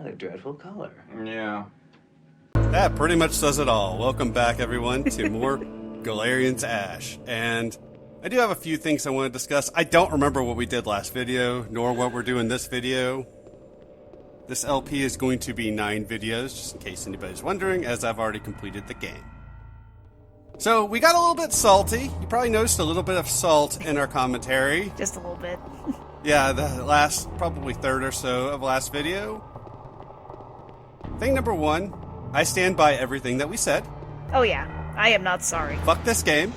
a dreadful color. Yeah. That pretty much says it all. Welcome back, everyone, to more Galerians Ash. And I do have a few things I want to discuss. I don't remember what we did last video, nor what we're doing this video. This LP is going to be 9 videos, just in case anybody's wondering, as I've already completed the game. So, we got a little bit salty. You probably noticed a little bit of salt in our commentary. Just a little bit. Yeah, the last, probably third or so of last video. Thing number 1, I stand by everything that we said. Oh yeah, I am not sorry. Fuck this game.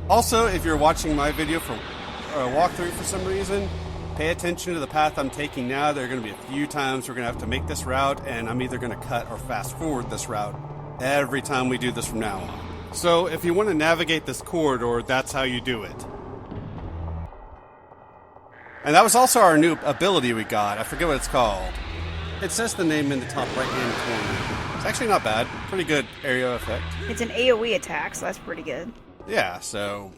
Also, if you're watching my video for a walkthrough for some reason, pay attention to the path I'm taking now. There are going to be a few times we're going to have to make this route, and I'm either going to cut or fast forward this route every time we do this from now on. So if you want to navigate this corridor, that's how you do it. And that was also our new ability we got. I forget what it's called. It says the name in the top right-hand corner. It's actually not bad. Pretty good area effect. It's an AoE attack, so that's pretty good. Yeah, so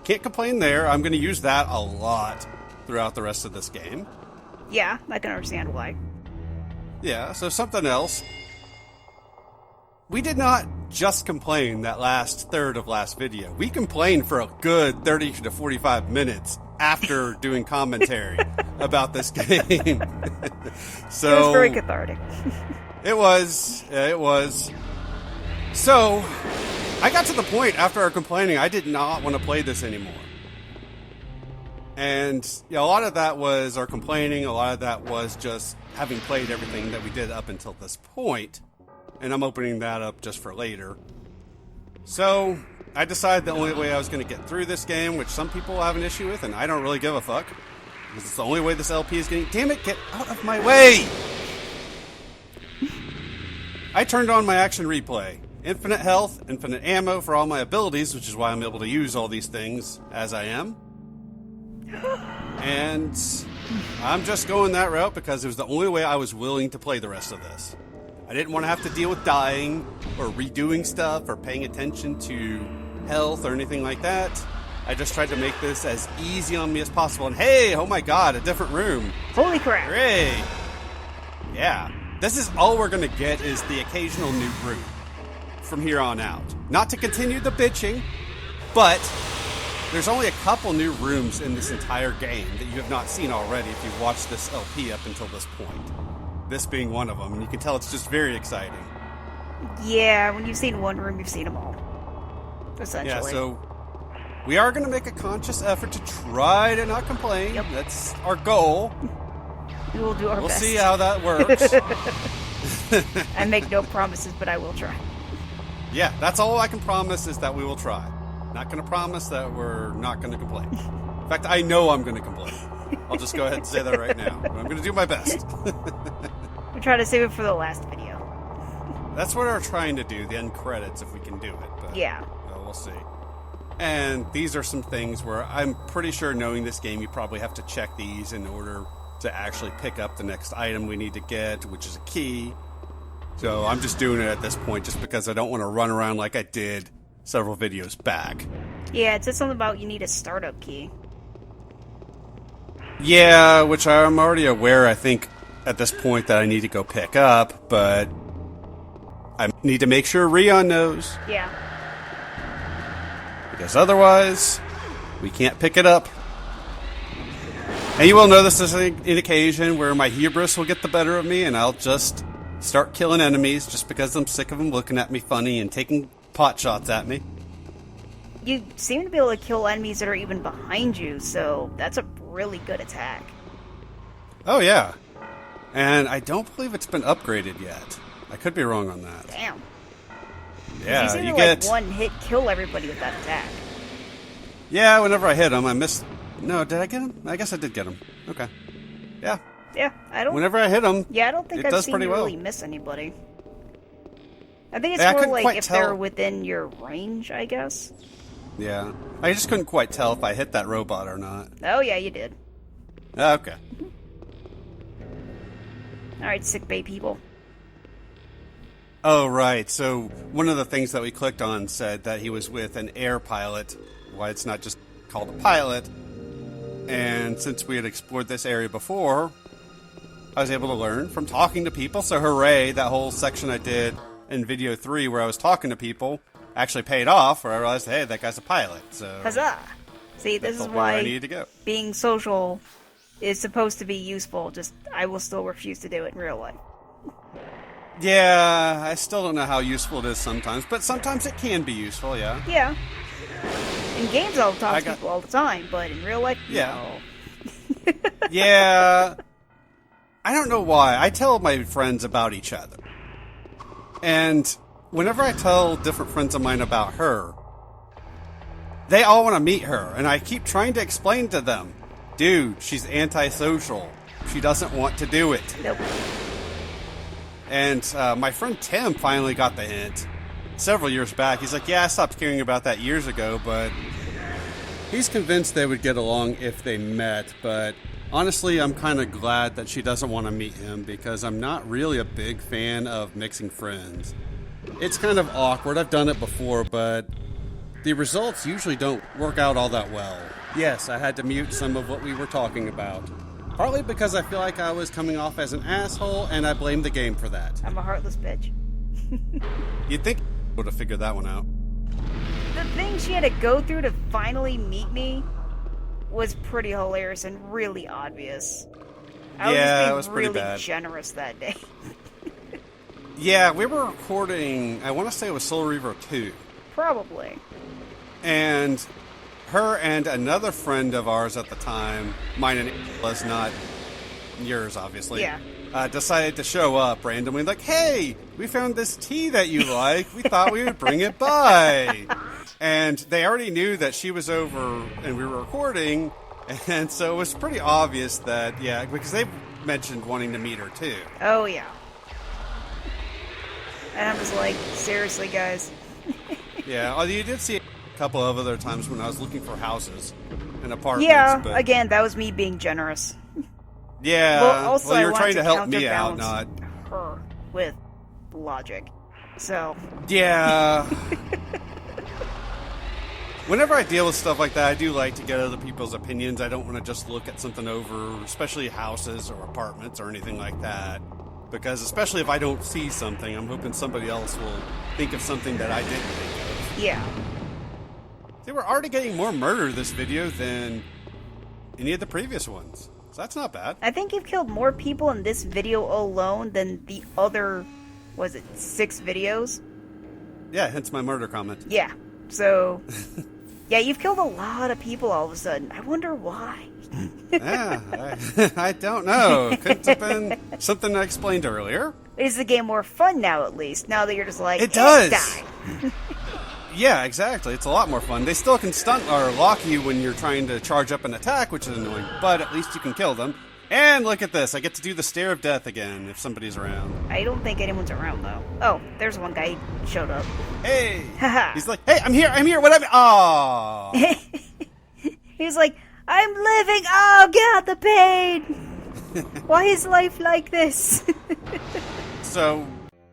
can't complain there. I'm going to use that a lot throughout the rest of this game. Yeah, I can understand why. Yeah, so something else. We did not just complain that last third of last video. We complained for a good 30 to 45 minutes after doing commentary about this game. So it was very cathartic. It was. So, I got to the point after our complaining, I did not want to play this anymore. And a lot of that was our complaining, a lot of that was just having played everything that we did up until this point. And I'm opening that up just for later. So, I decided the only way I was going to get through this game, which some people have an issue with, and I don't really give a fuck, because it's the only way this LP is getting... Damn it, get out of my way! I turned on my action replay. Infinite health, infinite ammo for all my abilities, which is why I'm able to use all these things as I am. And I'm just going that route because it was the only way I was willing to play the rest of this. I didn't want to have to deal with dying or redoing stuff or paying attention to health or anything like that. I just tried to make this as easy on me as possible. And hey, oh my god, a different room. Holy crap. Hooray. Yeah. This is all we're going to get is the occasional new room from here on out. Not to continue the bitching, but there's only a couple new rooms in this entire game that you have not seen already if you've watched this LP up until this point. This being one of them, and you can tell it's just very exciting. Yeah, when you've seen one room, you've seen them all. Essentially. Yeah, so we are going to make a conscious effort to try to not complain. Yep. That's our goal. We will do our best. We'll see how that works. I make no promises, but I will try. Yeah, that's all I can promise is that we will try. Not going to promise that we're not going to complain. In fact, I know I'm going to complain. I'll just go ahead and say that right now. But I'm going to do my best. We try to save it for the last video. That's what we're trying to do, the end credits, if we can do it. But, yeah. Well, we'll see. And these are some things where I'm pretty sure knowing this game, you probably have to check these in order to actually pick up the next item we need to get, which is a key. So I'm just doing it at this point just because I don't want to run around like I did several videos back. Yeah, it said something about you need a startup key. Yeah, which I'm already aware, I think, at this point that I need to go pick up, but I need to make sure Rion knows. Yeah. Because otherwise, we can't pick it up. And you will know this is an occasion where my hubris will get the better of me, and I'll just start killing enemies just because I'm sick of them looking at me funny and taking pot shots at me. You seem to be able to kill enemies that are even behind you, so that's a really good attack. Oh, yeah. And I don't believe it's been upgraded yet. I could be wrong on that. Damn. Yeah, you seem to, get... like, one hit kill everybody with that attack. Yeah, whenever I hit him, I missed... No, did I get him? I guess I did get him. Okay. Yeah. Yeah, I don't... Whenever I hit him, yeah, I don't think it I've does seen pretty you well. really miss anybody. I think it's Yeah, I more couldn't like quite if tell. they're within your range, I guess. Yeah. I just couldn't quite tell if I hit that robot or not. Oh, yeah, you did. Okay. Alright, sick bay people. Oh, right. So one of the things that we clicked on said that he was with an air pilot. Why it's not just called a pilot. And since we had explored this area before, I was able to learn from talking to people. So hooray, that whole section I did in video 3 where I was talking to people actually paid off, where I realized, hey, that guy's a pilot. So Huzzah! See, this is where why I needed to go. being social is supposed to be useful. Just, I will still refuse to do it in real life. Yeah, I still don't know how useful it is sometimes, but sometimes it can be useful, yeah. Yeah. In games, I'll talk to people all the time, but in real life, yeah. no. Yeah. I don't know why. I tell my friends about each other. And whenever I tell different friends of mine about her, they all want to meet her. And I keep trying to explain to them, dude, she's antisocial. She doesn't want to do it. Nope. And my friend Tim finally got the hint several years back. He's like, yeah, I stopped caring about that years ago, but he's convinced they would get along if they met. But honestly, I'm kind of glad that she doesn't want to meet him because I'm not really a big fan of mixing friends. It's kind of awkward. I've done it before, but the results usually don't work out all that well. Yes, I had to mute some of what we were talking about. Partly because I feel like I was coming off as an asshole, and I blame the game for that. I'm a heartless bitch. You'd think I would have figured that one out. The thing she had to go through to finally meet me was pretty hilarious and really obvious. I was just being it was pretty really bad. generous that day. Yeah, we were recording, I want to say it was Soul Reaver 2. Probably. And her and another friend of ours at the time, mine and was not yours, obviously. Yeah. Decided to show up randomly, like, hey, we found this tea that you like. We thought we would bring it by. And they already knew that she was over and we were recording. And so it was pretty obvious that, yeah, because they mentioned wanting to meet her too. Oh, yeah. And I was like, seriously, guys. Yeah, although you did see a couple of other times when I was looking for houses and apartments. Yeah, but again, that was me being generous. Yeah, Well, also, you were I trying wanted to help me out, counterbalance not... her with logic. So... Yeah. Whenever I deal with stuff like that, I do like to get other people's opinions. I don't want to just look at something over, especially houses or apartments or anything like that. Because especially if I don't see something, I'm hoping somebody else will think of something that I didn't think of. Yeah. They were already getting more murder this video than any of the previous ones. So that's not bad. I think you've killed more people in this video alone than the other, was it 6 videos? Yeah, hence my murder comment. Yeah. So, yeah, you've killed a lot of people all of a sudden. I wonder why. Yeah, I don't know. Could have been something I explained earlier. Is the game more fun now, at least? Now that you're just like, It does. Die. Yeah, exactly. It's a lot more fun. They still can stunt or lock you when you're trying to charge up an attack, which is annoying, but at least you can kill them. And look at this. I get to do the stare of death again if somebody's around. I don't think anyone's around, though. Oh, there's one guy who showed up. Hey! Haha. He's like, hey, I'm here, what am I... Aww! He's like, I'm living! Oh, get out the pain! Why is life like this? So,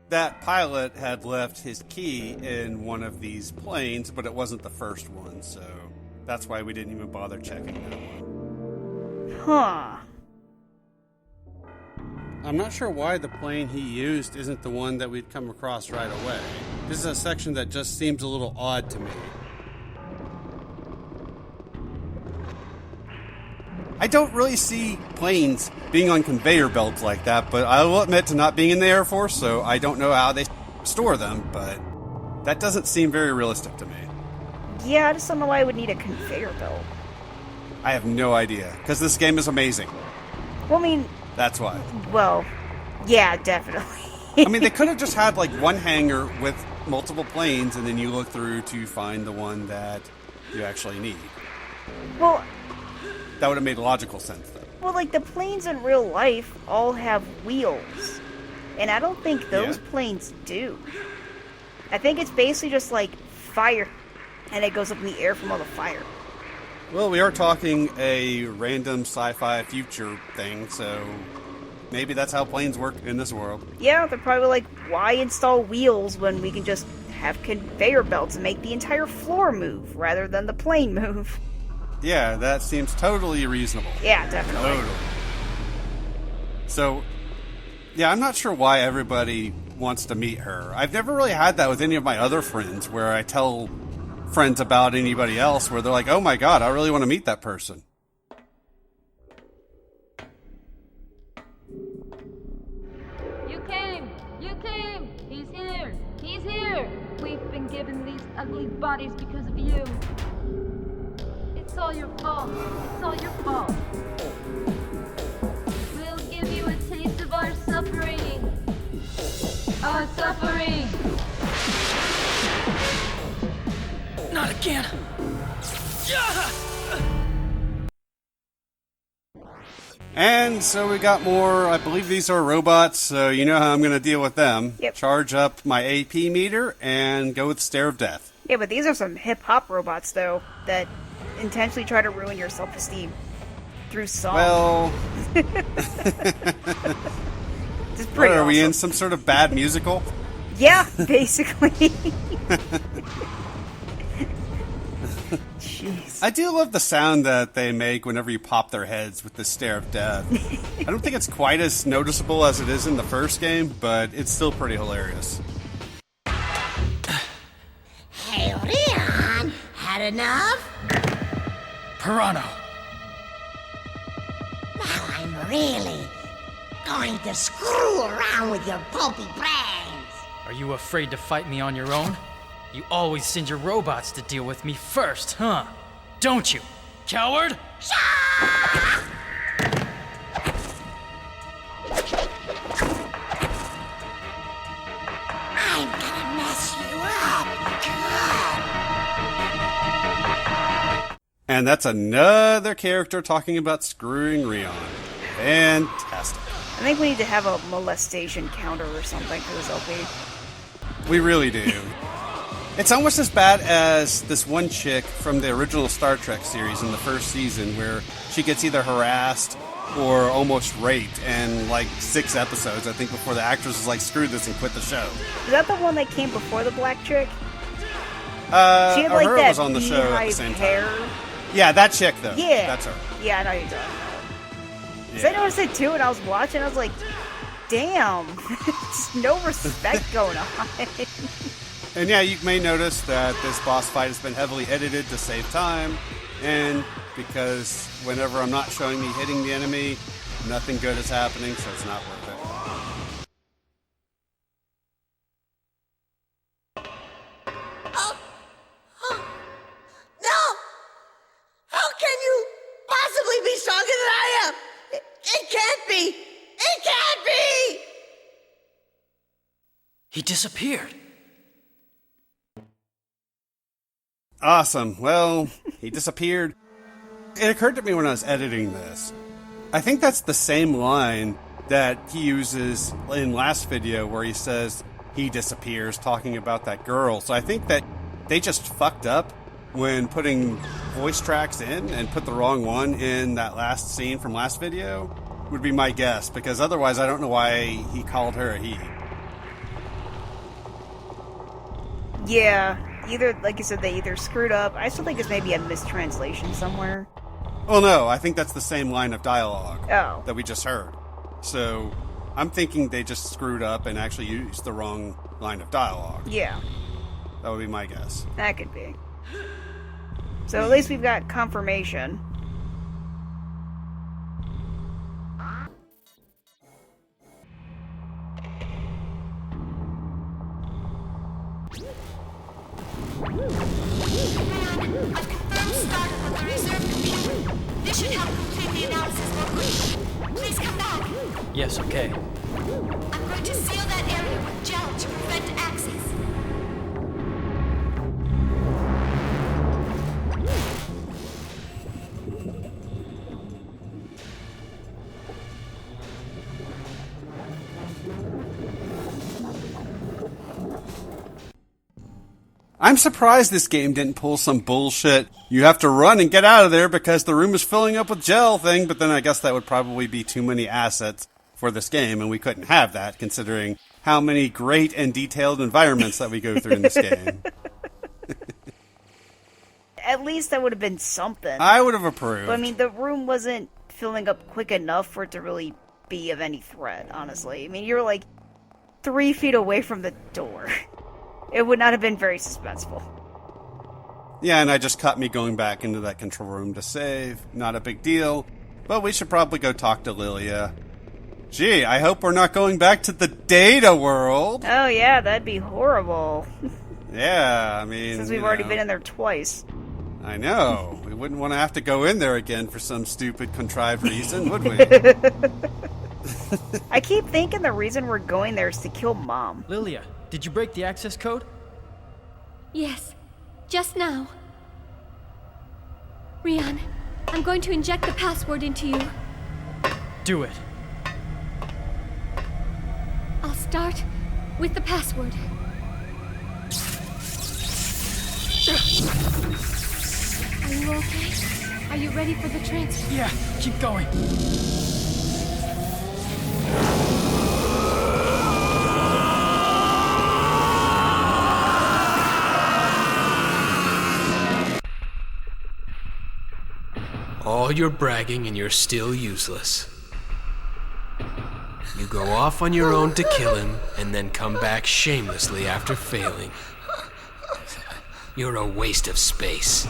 that pilot had left his key in one of these planes, but it wasn't the first one, so that's why we didn't even bother checking that one. Huh. I'm not sure why the plane he used isn't the one that we'd come across right away. This is a section that just seems a little odd to me. I don't really see planes being on conveyor belts like that, but I will admit to not being in the Air Force, so I don't know how they store them, but that doesn't seem very realistic to me. Yeah, I just don't know why I would need a conveyor belt. I have no idea, because this game is amazing. Well, I mean... That's why. Well, yeah, definitely. I mean, they could have just had, like, one hangar with multiple planes, and then you look through to find the one that you actually need. Well... That would have made logical sense, though. Well, like, the planes in real life all have wheels. And I don't think those planes do. I think it's basically just, like, fire. And it goes up in the air from all the fire. Well, we are talking a random sci-fi future thing, so maybe that's how planes work in this world. Yeah, they're probably like, why install wheels when we can just have conveyor belts and make the entire floor move rather than the plane move? Yeah, that seems totally reasonable. Yeah, definitely. Totally. So, Yeah, I'm not sure why everybody wants to meet her. I've never really had that with any of my other friends where I tell friends about anybody else where they're like, oh my god, I really want to meet that person. You came! He's here! He's here! We've been given these ugly bodies because of you. It's all your fault. It's all your fault. We'll give you a taste of our suffering. Our suffering! Not again! And so we got more, I believe these are robots, so you know how I'm going to deal with them. Yep. Charge up my AP meter and go with Stare of Death. Yeah, but these are some hip-hop robots, though, that intentionally try to ruin your self-esteem through song. Well, This is what, pretty are we awesome. in some sort of bad musical? Yeah, basically. Jeez. I do love the sound that they make whenever you pop their heads with the Stare of Death. I don't think it's quite as noticeable as it is in the first game, but it's still pretty hilarious. Hey, Leon, had enough? Pirano! Now I'm really going to screw around with your pulpy brains. Are you afraid to fight me on your own? You always send your robots to deal with me first, huh? Don't you, coward? I'm gonna mess you up good. And that's another character talking about screwing Rion. Fantastic. I think we need to have a molestation counter or something for this LP. We really do. It's almost as bad as this one chick from the original Star Trek series in the first season where she gets either harassed or almost raped in like 6 episodes, I think, before the actress was like, screw this and quit the show. Is that the one that came before the black chick? She had or like her that was on the show at the beehive same hair. time. Yeah, that chick though. Yeah. That's her. Yeah, I know you're talking about. 'Cause I Yeah. noticed it too when I was watching. I was like, damn. There's no respect going on. And yeah, you may notice that this boss fight has been heavily edited to save time, and because whenever I'm not showing me hitting the enemy, nothing good is happening, so it's not worth it. No! How can you possibly be stronger than I am? It can't be! It can't be! He disappeared. Awesome. Well, he disappeared. It occurred to me when I was editing this. I think that's the same line that he uses in last video where he says he disappears talking about that girl. So I think that they just fucked up when putting voice tracks in and put the wrong one in that last scene from last video would be my guess, because otherwise I don't know why he called her a he. Yeah, either, like you said, they either screwed up. I still think it's maybe a mistranslation somewhere. Well, no, I think that's the same line of dialogue Oh. that we just heard. So I'm thinking they just screwed up and actually used the wrong line of dialogue. Yeah, That would be my guess. that could be. So at least we've got confirmation. I've confirmed startup of the reserve computer. This should help complete the analysis more quickly. Please come back. Yes, okay. I'm going to seal that area with gel to prevent access. I'm surprised this game didn't pull some bullshit. You have to run and get out of there because the room is filling up with gel thing, but then I guess that would probably be too many assets for this game, and we couldn't have that considering how many great and detailed environments that we go through in this game. At least that would have been something. I would have approved. But I mean, the room wasn't filling up quick enough for it to really be of any threat, honestly. I mean, you're like 3 feet away from the door. It would not have been very suspenseful. Yeah, and I just caught me going back into that control room to save. Not a big deal. But we should probably go talk to Lilia. Gee, I hope we're not going back to the data world. Oh yeah, that'd be horrible. Yeah, I mean... Since we've already been in there twice. I know. We wouldn't want to have to go in there again for some stupid contrived reason, would we? I keep thinking the reason we're going there is to kill Mom. Lilia, did you break the access code? Yes, just now. Rian, I'm going to inject the password into you. Do it. I'll start with the password. Are you okay? Are you ready for the transfer? Yeah, keep going. All your bragging and you're still useless. You go off on your own to kill him, and then come back shamelessly after failing. You're a waste of space.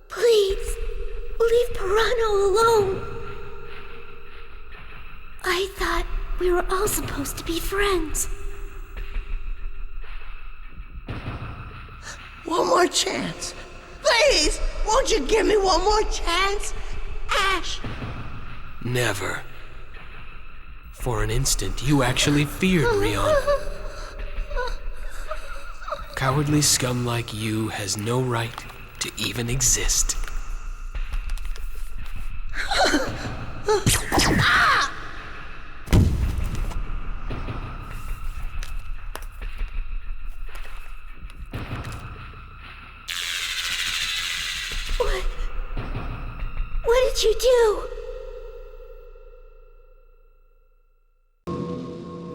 Please, leave Pirano alone. I thought we were all supposed to be friends. One more chance. Please, won't you give me one more chance? Ash! Never. For an instant, you actually feared Rion. Cowardly scum like you has no right to even exist. What did you do?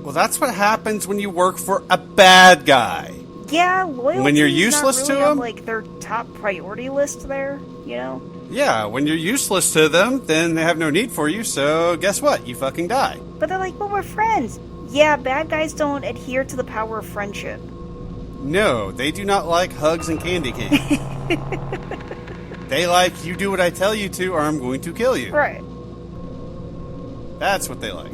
Well, that's what happens when you work for a bad guy. Yeah, loyalty When you're useless not to really on, them? like, their top priority list there, you know? Yeah, when you're useless to them, then they have no need for you, so guess what? You fucking die. But they're like, but we're friends. Yeah, bad guys don't adhere to the power of friendship. No, they do not like hugs and candy cane. They like, you do what I tell you to, or I'm going to kill you. Right. That's what they like.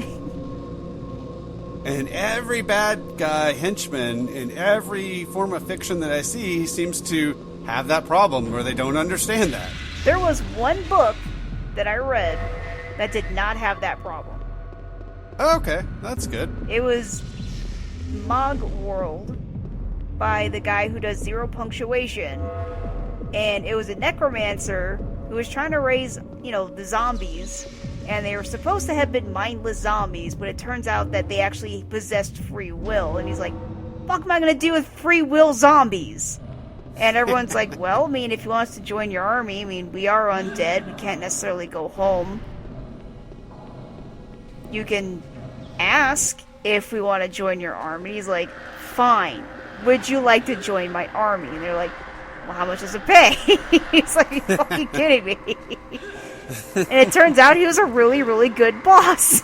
And every bad guy henchman in every form of fiction that I see seems to have that problem where they don't understand that. There was one book that I read that did not have that problem. Okay, that's good. It was Mog World by the guy who does Zero Punctuation. And it was a necromancer who was trying to raise, the zombies. And they were supposed to have been mindless zombies, but it turns out that they actually possessed free will. And he's like, fuck am I gonna do with free will zombies? And everyone's like, well, I mean, if you want us to join your army, I mean, we are undead, we can't necessarily go home. You can ask if we want to join your army. He's like, fine, would you like to join my army? And they're like, well, how much does it pay? He's like, you fucking kidding me? And it turns out he was a really, really good boss.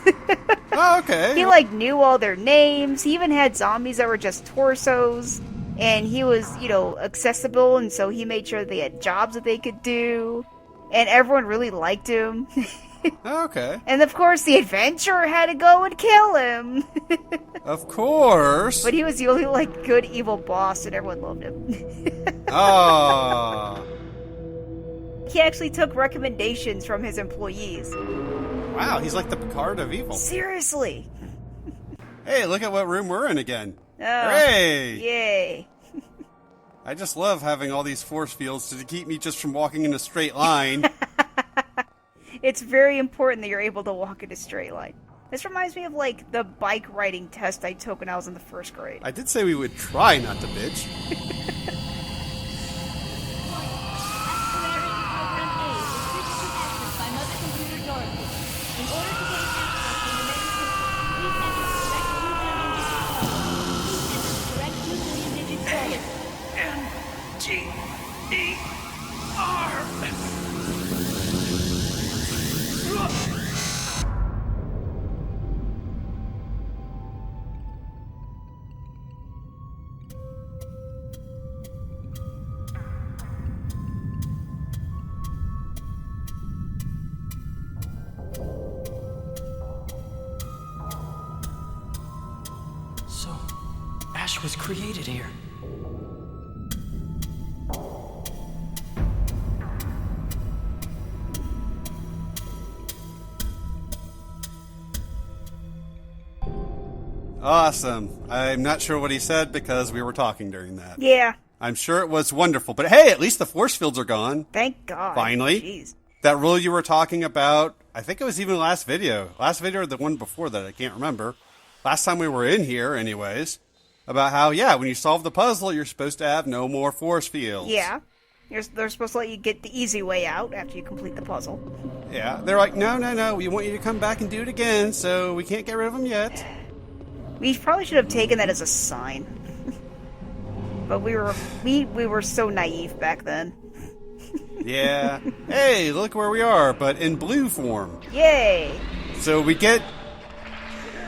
Oh, okay. He, knew all their names. He even had zombies that were just torsos. And he was, accessible, and so he made sure they had jobs that they could do. And everyone really liked him. Okay. And of course, the adventurer had to go and kill him. Of course. But he was the only, good evil boss, and everyone loved him. Oh. He actually took recommendations from his employees. Wow, he's like the Picard of evil. Seriously. Hey, look at what room we're in again. Oh, Hooray! Yay. I just love having all these force fields to keep me just from walking in a straight line. It's very important that you're able to walk in a straight line. This reminds me of, the bike riding test I took when I was in the first grade. I did say we would try not to bitch. Ash was created here. Awesome. I'm not sure what he said because we were talking during that. Yeah. I'm sure it was wonderful. But hey, at least the force fields are gone. Thank God. Finally. Jeez. That rule you were talking about, I think it was even last video. Last video or the one before that, I can't remember. Last time we were in here, anyways. About how, yeah, when you solve the puzzle, you're supposed to have no more force fields. Yeah. They're supposed to let you get the easy way out after you complete the puzzle. Yeah. They're like, no, we want you to come back and do it again, so we can't get rid of them yet. We probably should have taken that as a sign. But we were so naive back then. Yeah. Hey, look where we are, but in blue form. Yay! So we get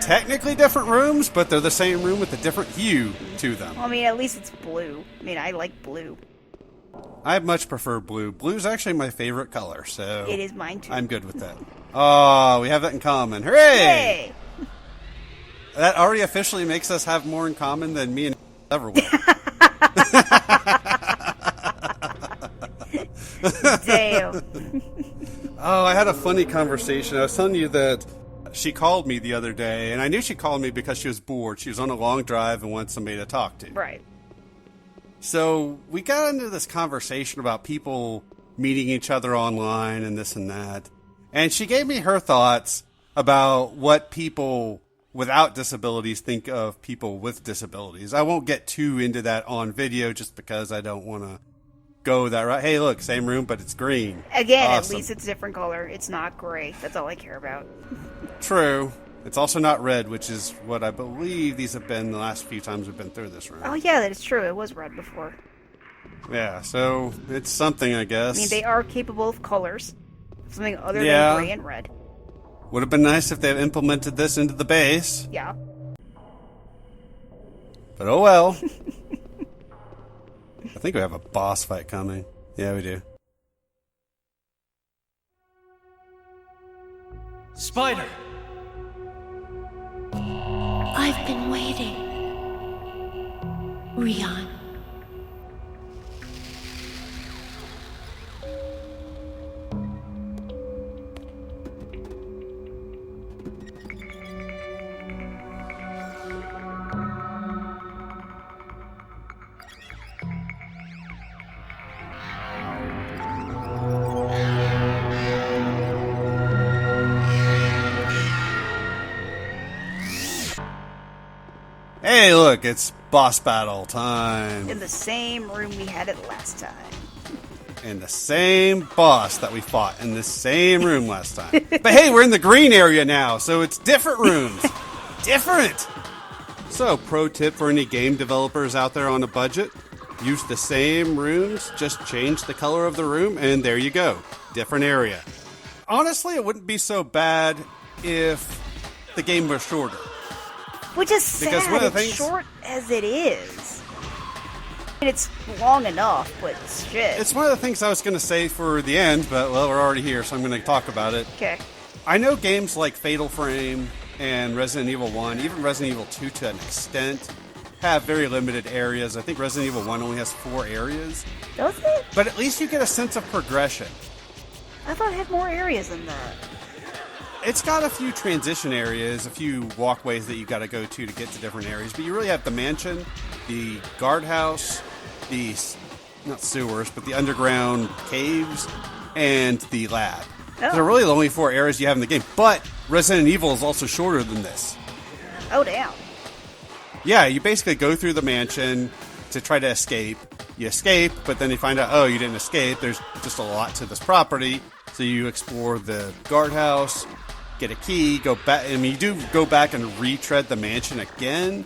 technically different rooms, but they're the same room with a different hue to them. Well, I mean, at least it's blue. I mean, I like blue. I much prefer blue. Blue's actually my favorite color, so... It is mine, too. I'm good with that. Oh, we have that in common. Hooray! Yay! That already officially makes us have more in common than me and ever will. Damn. Oh, I had a funny conversation. I was telling you that she called me the other day, and I knew she called me because she was bored. She was on a long drive and wanted somebody to talk to. Right. So we got into this conversation about people meeting each other online and this and that. And she gave me her thoughts about what people without disabilities think of people with disabilities. I won't get too into that on video just because I don't want to go that right. Hey, look, same room, but it's green. Again, Awesome. At least it's a different color. It's not gray. That's all I care about. True. It's also not red, which is what I believe these have been the last few times we've been through this room. Oh, yeah, that is true. It was red before. Yeah, so it's something, I guess. I mean, they are capable of colors. Something other Yeah. than gray and red. Would have been nice if they had implemented this into the base. Yeah. But oh well. I think we have a boss fight coming. Yeah, we do. Spider! I've been waiting. Rion. Hey, look, it's boss battle time. In the same room we had it last time. And the same boss that we fought in the same room last time. But hey, we're in the green area now, so it's different rooms. Different! So, pro tip for any game developers out there on a budget. Use the same rooms, just change the color of the room, and there you go. Different area. Honestly, it wouldn't be so bad if the game was shorter. Which is sad. Because one of the it's things- short as it is. It's long enough, but shit. It's one of the things I was going to say for the end, but, well, we're already here, so I'm going to talk about it. Okay. I know games like Fatal Frame and Resident Evil 1, even Resident Evil 2 to an extent, have very limited areas. I think Resident Evil 1 only has 4 areas. Does it? But at least you get a sense of progression. I thought it had more areas than that. It's got a few transition areas, a few walkways that you got to go to get to different areas, but you really have the mansion, the guardhouse, the, not sewers, but the underground caves, and the lab. Oh. They're really the only 4 areas you have in the game, but Resident Evil is also shorter than this. Oh, damn. Yeah, you basically go through the mansion to try to escape. You escape, but then you find out, oh, you didn't escape. There's just a lot to this property. So you explore the guardhouse, get a key, go back. I mean, you do go back and retread the mansion again,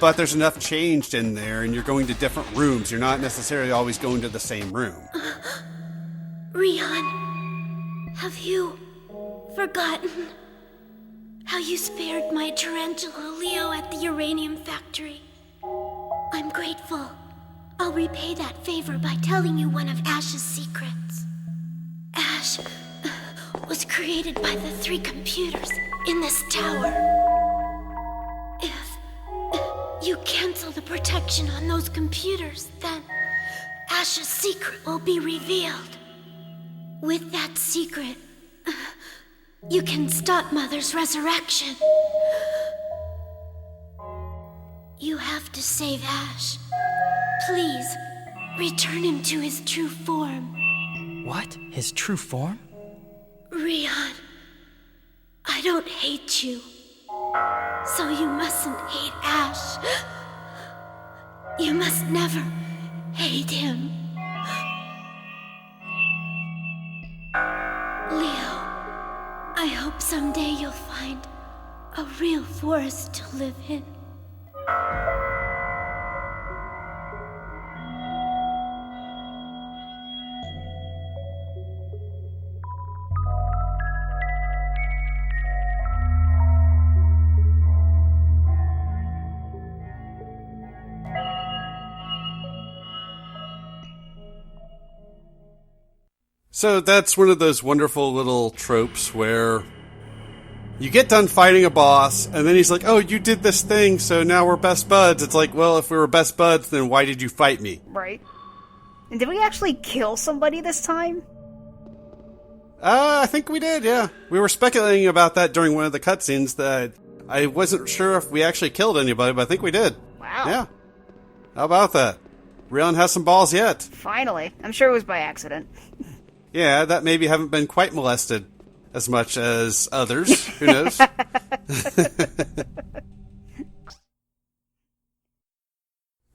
but there's enough changed in there, and you're going to different rooms. You're not necessarily always going to the same room. Rion, have you forgotten how you spared my tarantula Leo at the uranium factory? I'm grateful. I'll repay that favor by telling you one of Ash's secrets. Ash was created by the 3 computers in this tower. If you cancel the protection on those computers, then Ash's secret will be revealed. With that secret, you can stop Mother's resurrection. You have to save Ash. Please, return him to his true form. What? His true form? Rion, I don't hate you. So you mustn't hate Ash. You must never hate him. Leo, I hope someday you'll find a real forest to live in. So that's one of those wonderful little tropes where you get done fighting a boss, and then he's like, oh, you did this thing, so now we're best buds. It's like, well, if we were best buds, then why did you fight me? Right. And did we actually kill somebody this time? I think we did, yeah. We were speculating about that during one of the cutscenes that I wasn't sure if we actually killed anybody, but I think we did. Wow. Yeah. How about that? Rion has some balls yet. Finally. I'm sure it was by accident. Yeah, that maybe haven't been quite molested as much as others. Who knows?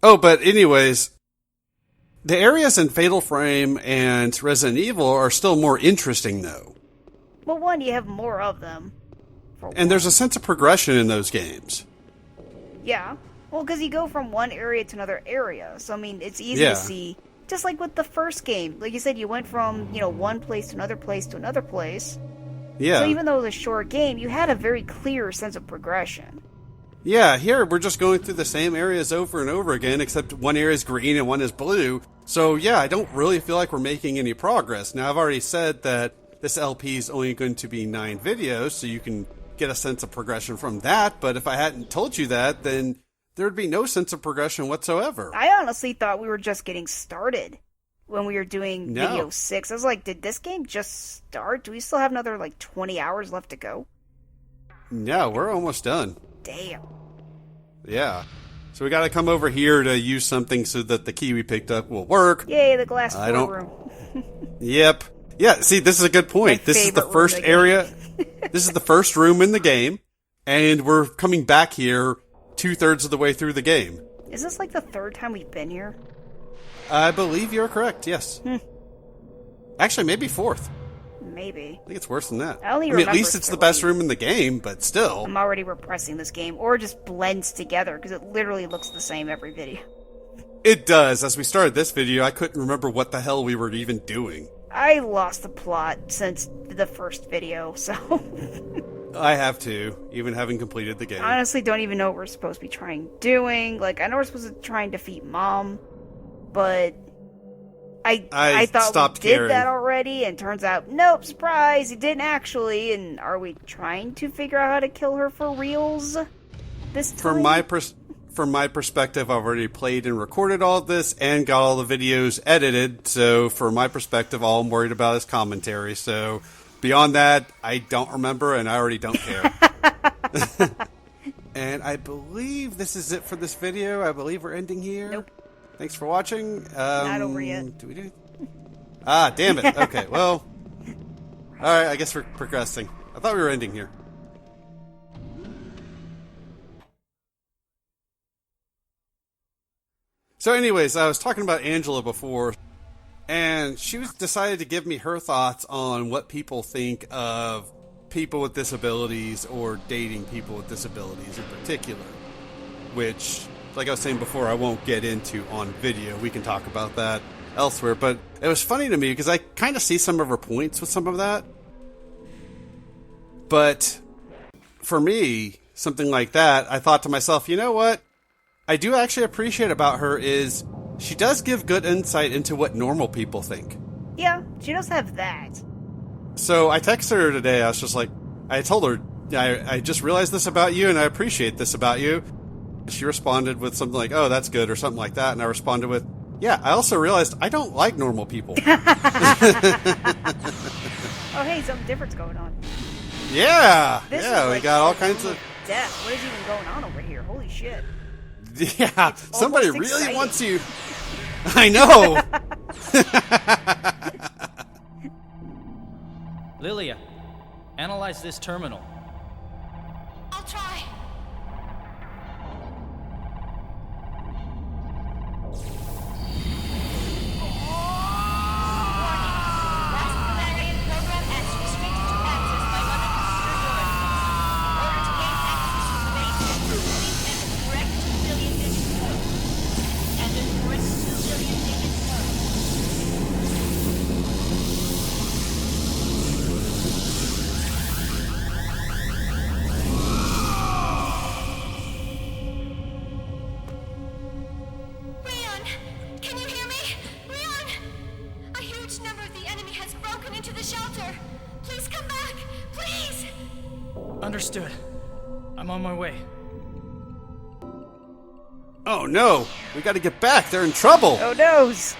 Oh, but anyways, the areas in Fatal Frame and Resident Evil are still more interesting, though. Well, one, you have more of them. And there's a sense of progression in those games. Yeah. Well, because you go from one area to another area. So, I mean, it's easy to see. Just like with the first game. Like you said, you went from, one place to another place to another place. Yeah. So even though it was a short game, you had a very clear sense of progression. Yeah, here we're just going through the same areas over and over again, except one area is green and one is blue. So yeah, I don't really feel like we're making any progress. Now, I've already said that this LP is only going to be 9 videos, so you can get a sense of progression from that. But if I hadn't told you that, then there'd be no sense of progression whatsoever. I honestly thought we were just getting started when we were doing video 6. I was like, did this game just start? Do we still have another, 20 hours left to go? No, we're almost done. Damn. Yeah. So we gotta come over here to use something so that the key we picked up will work. Yay, the glass floor room. Yep. Yeah, see, this is a good point. This is the first area. This is the first room in the game, and we're coming back here 2/3 of the way through the game. Is this the third time we've been here? I believe you're correct, yes. Actually, maybe 4th. Maybe. I think it's worse than that. I only at remember least it's the 3. best room in the game, but still. I'm already repressing this game, or it just blends together, because it literally looks the same every video. It does. As we started this video, I couldn't remember what the hell we were even doing. I lost the plot since the first video, so... I have to, even having completed the game. I honestly don't even know what we're supposed to be doing. I know we're supposed to try and defeat Mom, but I thought we did that already, and turns out, nope, surprise, you didn't actually. And are we trying to figure out how to kill her for reals this time? From my perspective, I've already played and recorded all of this and got all the videos edited, so from my perspective, all I'm worried about is commentary, so... Beyond that, I don't remember, and I already don't care. And I believe this is it for this video. I believe we're ending here. Nope. Thanks for watching. Not over yet. Do we do? Ah, damn it. Okay, well. Alright, I guess we're progressing. I thought we were ending here. So anyways, I was talking about Angela before. And she decided to give me her thoughts on what people think of people with disabilities or dating people with disabilities in particular. Which, like I was saying before, I won't get into on video. We can talk about that elsewhere. But it was funny to me because I kind of see some of her points with some of that. But for me, something like that, I thought to myself, you know what? I do actually appreciate about her is... She does give good insight into what normal people think. Yeah, she does have that. So I texted her today. I was just like, I told her, I just realized this about you and I appreciate this about you. She responded with something like, "Oh, that's good," or something like that, and I responded with, "Yeah, I also realized I don't like normal people." Oh, hey, something different's going on. Yeah, This yeah, is we like got all kinds of. death. What is even going on over here? Holy shit! Yeah, somebody almost really exciting. wants you. I know. Lilia, analyze this terminal. I'll try. Last Galerian Program Ash restricted to access by other computer doors. Order to gain access to the base sector. Please enter the correct 2 billion digit code. Enter the correct 2 billion digit code. Leon, can you hear me? Leon! A huge number of the enemy has broken into the shelter. Please come back, please! Understood. I'm on my way. Oh no, we got to get back. They're in trouble. Oh noes!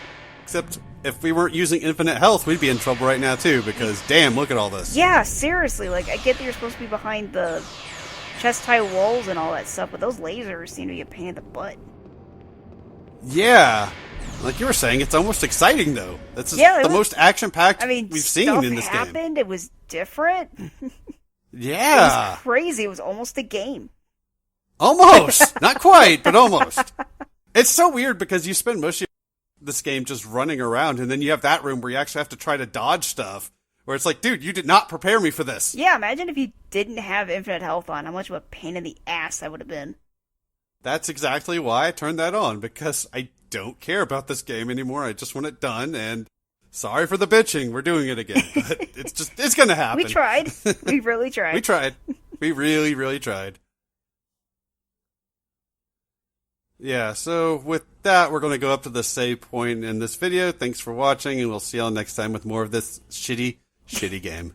Except if we weren't using infinite health, we'd be in trouble right now too. Because damn, look at all this. Yeah, seriously. Like, I get that you're supposed to be behind the chest-high walls and all that stuff, but those lasers seem to be a pain in the butt. Yeah, like you were saying, it's almost exciting though. That's Yeah, it the was- most action-packed I mean, we've seen stuff in this happened. game. It was different. It Yeah, was crazy. It was almost a game. almost. Not quite, but almost. It's so weird because you spend most of this game just running around, and then you have that room where you actually have to try to dodge stuff. Where it's like, dude, you did not prepare me for this. Yeah, imagine if you didn't have infinite health on. How much of a pain in the ass that would have been. That's exactly why I turned that on, because I don't care about this game anymore. I just want it done, and sorry for the bitching. We're doing it again. But it's gonna happen. We tried. We really tried. We tried. We really, really tried. Yeah, so with that, we're going to go up to the save point in this video. Thanks for watching, and we'll see y'all next time with more of this shitty game.